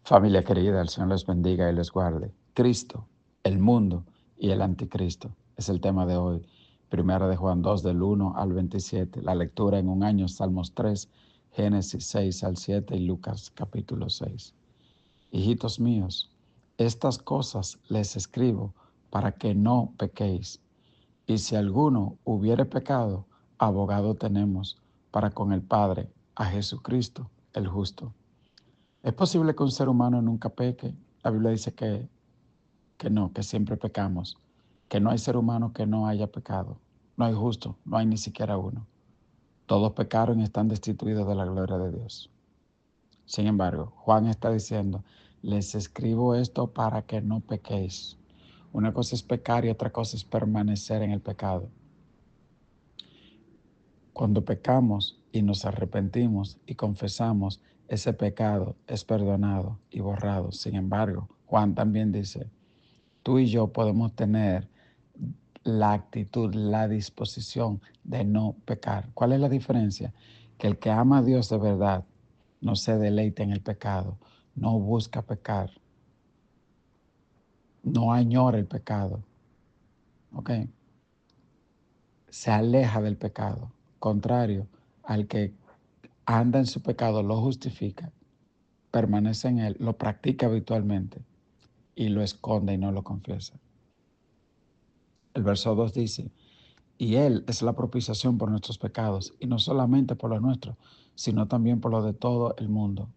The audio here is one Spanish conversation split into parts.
Familia querida, el Señor les bendiga y les guarde. Cristo, el mundo y el anticristo es el tema de hoy. Primera de Juan 2, del 1 al 27. La lectura en un año, Salmos 3, Génesis 6 al 7 y Lucas capítulo 6. Hijitos míos, estas cosas les escribo para que no pequéis. Y si alguno hubiere pecado, abogado tenemos para con el Padre, a Jesucristo el justo. ¿Es posible que un ser humano nunca peque? La Biblia dice que no, que siempre pecamos, que no hay ser humano que no haya pecado. No hay justo, no hay ni siquiera uno. Todos pecaron y están destituidos de la gloria de Dios. Sin embargo, Juan está diciendo, les escribo esto para que no pequéis. Una cosa es pecar y otra cosa es permanecer en el pecado. Cuando pecamos y nos arrepentimos y confesamos, ese pecado es perdonado y borrado. Sin embargo, Juan también dice, tú y yo podemos tener la actitud, la disposición de no pecar. ¿Cuál es la diferencia? Que el que ama a Dios de verdad no se deleita en el pecado, no busca pecar, no añora el pecado, ¿ok? Se aleja del pecado. Contrario al que anda en su pecado, lo justifica, permanece en él, lo practica habitualmente y lo esconde y no lo confiesa. El verso 2 dice, y Él es la propiciación por nuestros pecados, y no solamente por los nuestros, sino también por los de todo el mundo.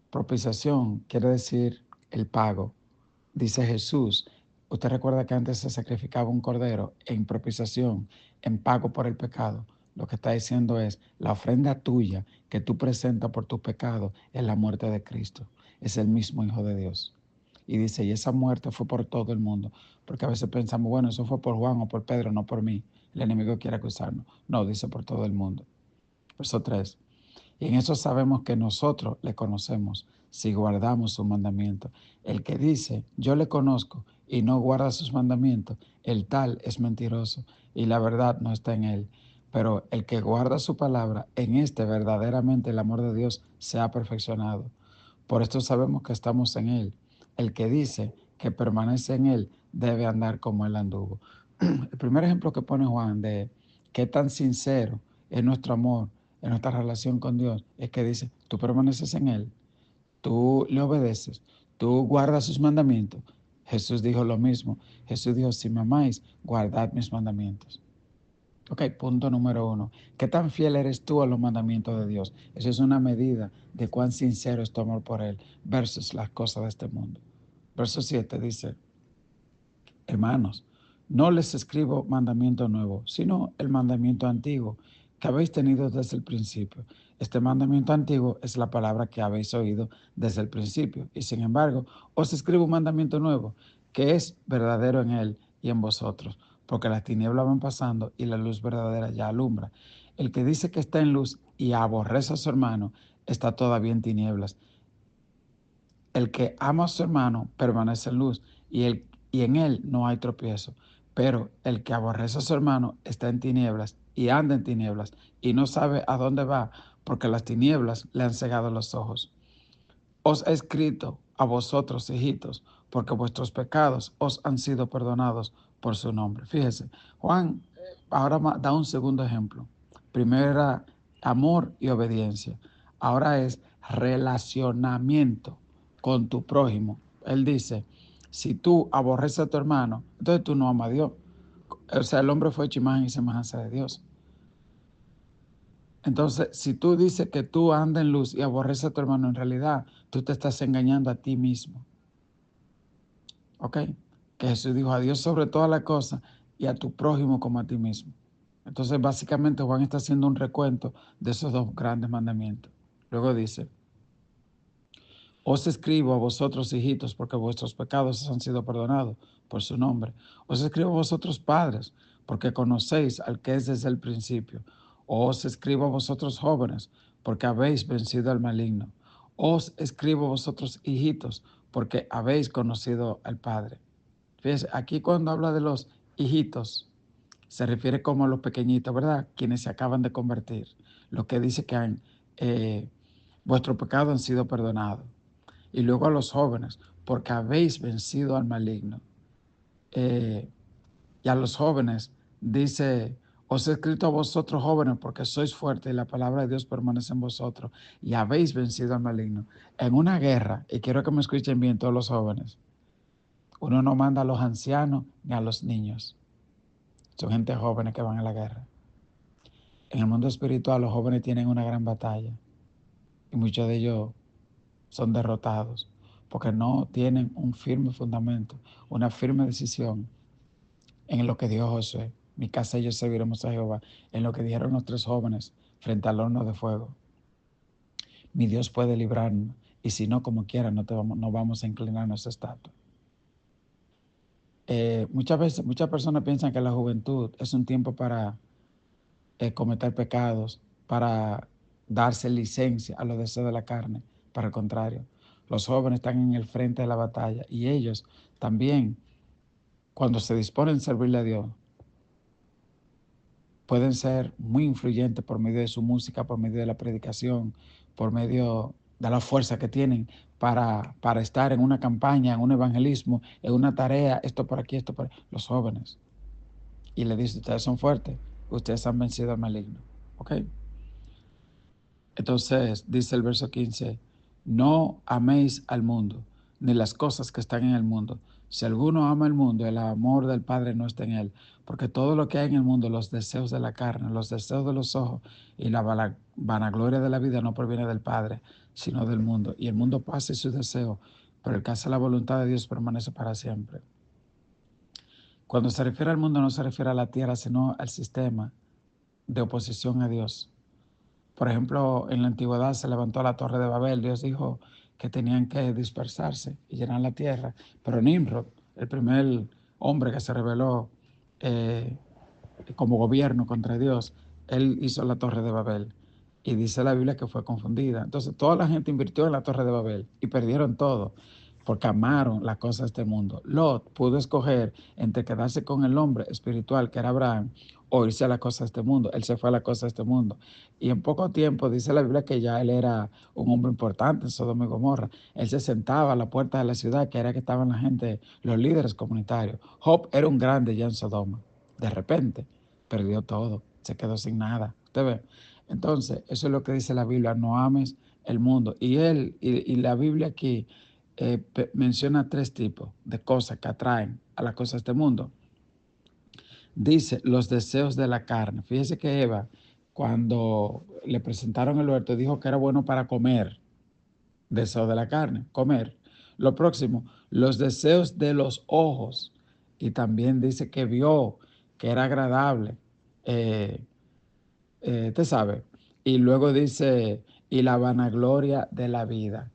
Propiciación quiere decir el pago. Dice Jesús, usted recuerda que antes se sacrificaba un cordero en propiciación, en pago por el pecado. Lo que está diciendo es, la ofrenda tuya que tú presentas por tus pecados es la muerte de Cristo. Es el mismo Hijo de Dios. Y dice, y esa muerte fue por todo el mundo. Porque a veces pensamos, bueno, eso fue por Juan o por Pedro, no por mí. El enemigo quiere acusarnos. No, dice por todo el mundo. Verso 3. Y en eso sabemos que nosotros le conocemos si guardamos sus mandamientos. El que dice, yo le conozco y no guarda sus mandamientos, el tal es mentiroso y la verdad no está en él. Pero el que guarda su palabra, en este verdaderamente el amor de Dios se ha perfeccionado. Por esto sabemos que estamos en él. El que dice que permanece en él debe andar como él anduvo. El primer ejemplo que pone Juan de qué tan sincero es nuestro amor en nuestra relación con Dios es que dice, tú permaneces en Él, tú le obedeces, tú guardas sus mandamientos. Jesús dijo lo mismo. Jesús dijo, si me amáis, guardad mis mandamientos. Ok, punto número 1. ¿Qué tan fiel eres tú a los mandamientos de Dios? Eso es una medida de cuán sincero es tu amor por Él versus las cosas de este mundo. Verso 7 dice, hermanos, no les escribo mandamiento nuevo, sino el mandamiento antiguo que habéis tenido desde el principio. Este mandamiento antiguo es la palabra que habéis oído desde el principio. Y sin embargo, os escribo un mandamiento nuevo, que es verdadero en él y en vosotros, porque las tinieblas van pasando y la luz verdadera ya alumbra. El que dice que está en luz y aborrece a su hermano, está todavía en tinieblas. El que ama a su hermano permanece en luz y en él no hay tropiezo. Pero el que aborrece a su hermano está en tinieblas y anda en tinieblas y no sabe a dónde va porque las tinieblas le han cegado los ojos. Os he escrito a vosotros, hijitos, porque vuestros pecados os han sido perdonados por su nombre. Fíjese, Juan ahora da un segundo ejemplo. Primero era amor y obediencia. Ahora es relacionamiento con tu prójimo. Él dice, si tú aborreces a tu hermano, entonces tú no amas a Dios. O sea, el hombre fue hecho imagen y semejanza de Dios. Entonces, si tú dices que tú andas en luz y aborreces a tu hermano, en realidad tú te estás engañando a ti mismo. ¿Ok? Que Jesús dijo a Dios sobre todas las cosas y a tu prójimo como a ti mismo. Entonces, básicamente, Juan está haciendo un recuento de esos dos grandes mandamientos. Luego dice, os escribo a vosotros, hijitos, porque vuestros pecados os han sido perdonados por su nombre. Os escribo a vosotros, padres, porque conocéis al que es desde el principio. Os escribo a vosotros, jóvenes, porque habéis vencido al maligno. Os escribo a vosotros, hijitos, porque habéis conocido al Padre. Fíjense, aquí cuando habla de los hijitos, se refiere como a los pequeñitos, ¿verdad? Quienes se acaban de convertir. Lo que dice que vuestros pecados han sido perdonados. Y luego a los jóvenes, porque habéis vencido al maligno. Y a los jóvenes dice, os he escrito a vosotros jóvenes porque sois fuertes y la palabra de Dios permanece en vosotros y habéis vencido al maligno. En una guerra, y quiero que me escuchen bien todos los jóvenes, uno no manda a los ancianos ni a los niños. Son gente jóvenes que van a la guerra. En el mundo espiritual los jóvenes tienen una gran batalla y muchos de ellos son derrotados porque no tienen un firme fundamento, una firme decisión en lo que dijo Josué. Mi casa y yo serviremos a Jehová, en lo que dijeron los 3 jóvenes frente al horno de fuego. Mi Dios puede librarnos y si no, como quiera, no vamos a inclinar nuestra estatua. Muchas personas piensan que la juventud es un tiempo para cometer pecados, para darse licencia a los deseos de la carne. Para el contrario, los jóvenes están en el frente de la batalla y ellos también, cuando se disponen a servirle a Dios, pueden ser muy influyentes por medio de su música, por medio de la predicación, por medio de la fuerza que tienen para estar en una campaña, en un evangelismo, en una tarea, esto por aquí, esto por ahí. Los jóvenes. Y le dice, ustedes son fuertes, ustedes han vencido al maligno. ¿Ok? Entonces, dice el verso 15, no améis al mundo, ni las cosas que están en el mundo. Si alguno ama el mundo, el amor del Padre no está en él, porque todo lo que hay en el mundo, los deseos de la carne, los deseos de los ojos y la vanagloria de la vida no proviene del Padre, sino del mundo. Y el mundo pasa y sus deseos, pero el que hace la voluntad de Dios permanece para siempre. Cuando se refiere al mundo no se refiere a la tierra, sino al sistema de oposición a Dios. Por ejemplo, en la antigüedad se levantó la Torre de Babel. Dios dijo que tenían que dispersarse y llenar la tierra. Pero Nimrod, el primer hombre que se rebeló como gobierno contra Dios, él hizo la Torre de Babel. Y dice la Biblia que fue confundida. Entonces toda la gente invirtió en la Torre de Babel y perdieron todo porque amaron las cosas de este mundo. Lot pudo escoger entre quedarse con el hombre espiritual que era Abraham o irse a las cosas de este mundo. Él se fue a las cosas de este mundo. Y en poco tiempo dice la Biblia que ya él era un hombre importante en Sodoma y Gomorra. Él se sentaba a la puerta de la ciudad, que era que estaban la gente, los líderes comunitarios. Job era un grande ya en Sodoma. De repente perdió todo, se quedó sin nada. ¿Usted ve? Entonces, eso es lo que dice la Biblia, no ames el mundo. Y la Biblia aquí menciona 3 tipos de cosas que atraen a las cosas de este mundo. Dice, los deseos de la carne. Fíjese que Eva, cuando le presentaron el huerto, dijo que era bueno para comer. Deseo de la carne, comer. Lo próximo, los deseos de los ojos. Y también dice que vio que era agradable. Te sabe. Y luego dice, y la vanagloria de la vida.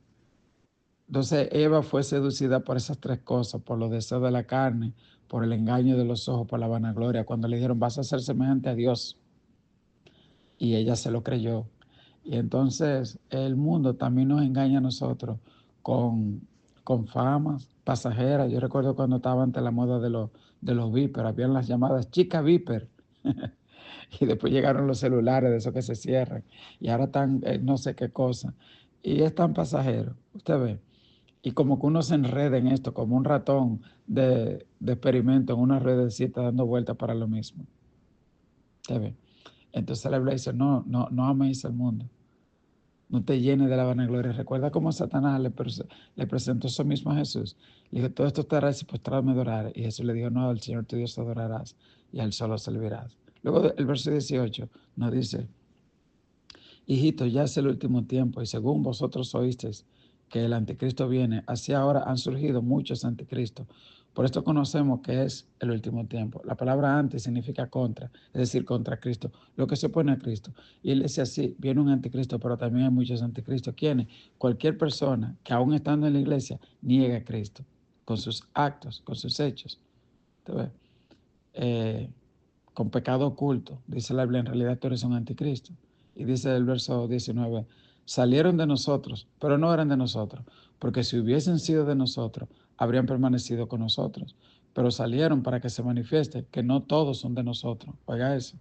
Entonces Eva fue seducida por esas 3 cosas, por los deseos de la carne, por el engaño de los ojos, por la vanagloria, cuando le dijeron, vas a ser semejante a Dios. Y ella se lo creyó. Y entonces el mundo también nos engaña a nosotros con famas pasajeras. Yo recuerdo cuando estaba ante la moda de los Viper, habían las llamadas chicas Viper. Y después llegaron los celulares de esos que se cierran. Y ahora están no sé qué cosa. Y es tan pasajero, usted ve. Y como que uno se enreda en esto, como un ratón de experimento en una ruedecita dando vueltas para lo mismo. ¿Usted ve? Entonces la Biblia dice, no améis al mundo. No te llenes de la vanagloria. Recuerda cómo Satanás le presentó eso mismo a Jesús. Le dijo, todo esto te harás y postrarme adorar. Y Jesús le dijo, no, al Señor tu Dios adorarás y a Él solo servirás. Luego el verso 18 nos dice, hijitos, ya es el último tiempo y según vosotros oísteis que el anticristo viene, así ahora han surgido muchos anticristos. Por esto conocemos que es el último tiempo. La palabra anti significa contra, es decir, contra Cristo, lo que se opone a Cristo. Y él dice así, viene un anticristo, pero también hay muchos anticristos. ¿Quiénes? Cualquier persona que aún estando en la iglesia niegue a Cristo, con sus actos, con sus hechos. ¿Te ves? Con pecado oculto, dice la Biblia, en realidad tú eres un anticristo. Y dice el verso 19, salieron de nosotros, pero no eran de nosotros, porque si hubiesen sido de nosotros, habrían permanecido con nosotros. Pero salieron para que se manifieste que no todos son de nosotros. Oiga eso.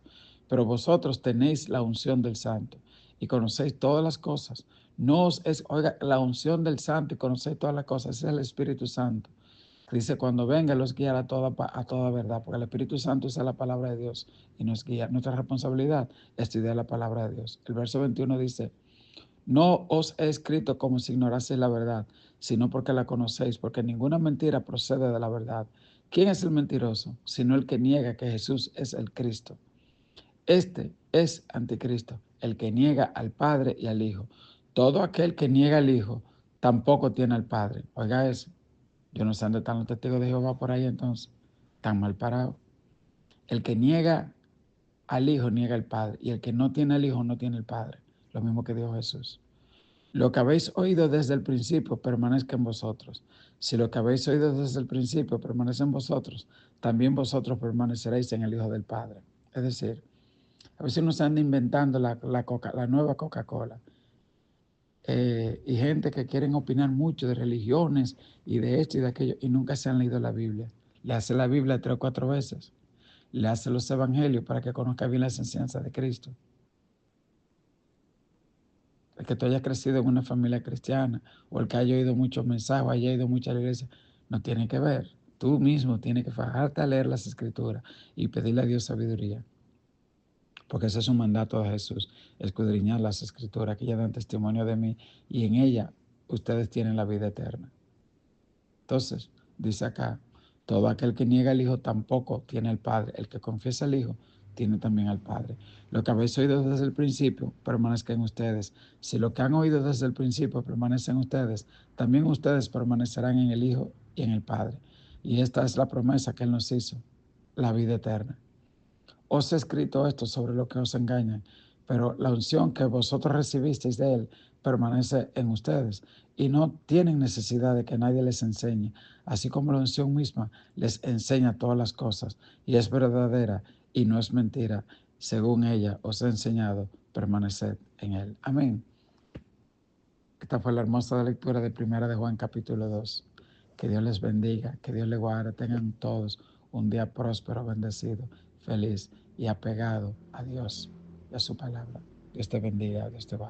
Pero vosotros tenéis la unción del Santo y conocéis todas las cosas, No os es, oiga, la unción del Santo y conocer todas las cosas, ese es el Espíritu Santo. Dice, cuando venga, los guiará a toda verdad, porque el Espíritu Santo es la palabra de Dios y nos guía. Nuestra responsabilidad es estudiar la palabra de Dios. El verso 21 dice, no os he escrito como si ignoraseis la verdad, sino porque la conocéis, porque ninguna mentira procede de la verdad. ¿Quién es el mentiroso? Sino el que niega que Jesús es el Cristo. Este es anticristo, el que niega al Padre y al Hijo. Todo aquel que niega al Hijo tampoco tiene al Padre. Oiga eso. Yo no sé dónde están los testigos de Jehová por ahí entonces. Tan mal parados. El que niega al Hijo niega al Padre. Y el que no tiene al Hijo no tiene el Padre. Lo mismo que dijo Jesús. Lo que habéis oído desde el principio permanezca en vosotros. Si lo que habéis oído desde el principio permanece en vosotros, también vosotros permaneceréis en el Hijo del Padre. Es decir, a veces uno se anda inventando la nueva Coca-Cola. Y gente que quieren opinar mucho de religiones y de esto y de aquello y nunca se han leído la Biblia. Le hace la Biblia 3 o 4 veces. Le hace los evangelios para que conozca bien las enseñanzas de Cristo. El que tú hayas crecido en una familia cristiana o el que haya oído muchos mensajes, haya ido mucho a la iglesia, no tiene que ver. Tú mismo tienes que fajarte a leer las escrituras y pedirle a Dios sabiduría. Porque ese es un mandato de Jesús, escudriñar las escrituras que ya dan testimonio de mí y en ella ustedes tienen la vida eterna. Entonces, dice acá, todo aquel que niega al Hijo tampoco tiene al Padre. El que confiesa al Hijo tiene también al Padre. Lo que habéis oído desde el principio permanezca en ustedes. Si lo que han oído desde el principio permanece en ustedes, también ustedes permanecerán en el Hijo y en el Padre. Y esta es la promesa que Él nos hizo, la vida eterna. Os he escrito esto sobre lo que os engañan, pero la unción que vosotros recibisteis de Él permanece en ustedes y no tienen necesidad de que nadie les enseñe, así como la unción misma les enseña todas las cosas y es verdadera y no es mentira. Según ella os he enseñado, permaneced en Él. Amén. Esta fue la hermosa lectura de Primera de Juan capítulo 2. Que Dios les bendiga, que Dios les guarde, tengan todos un día próspero, bendecido, feliz y apegado a Dios y a su palabra. Dios te bendiga, Dios te guarde.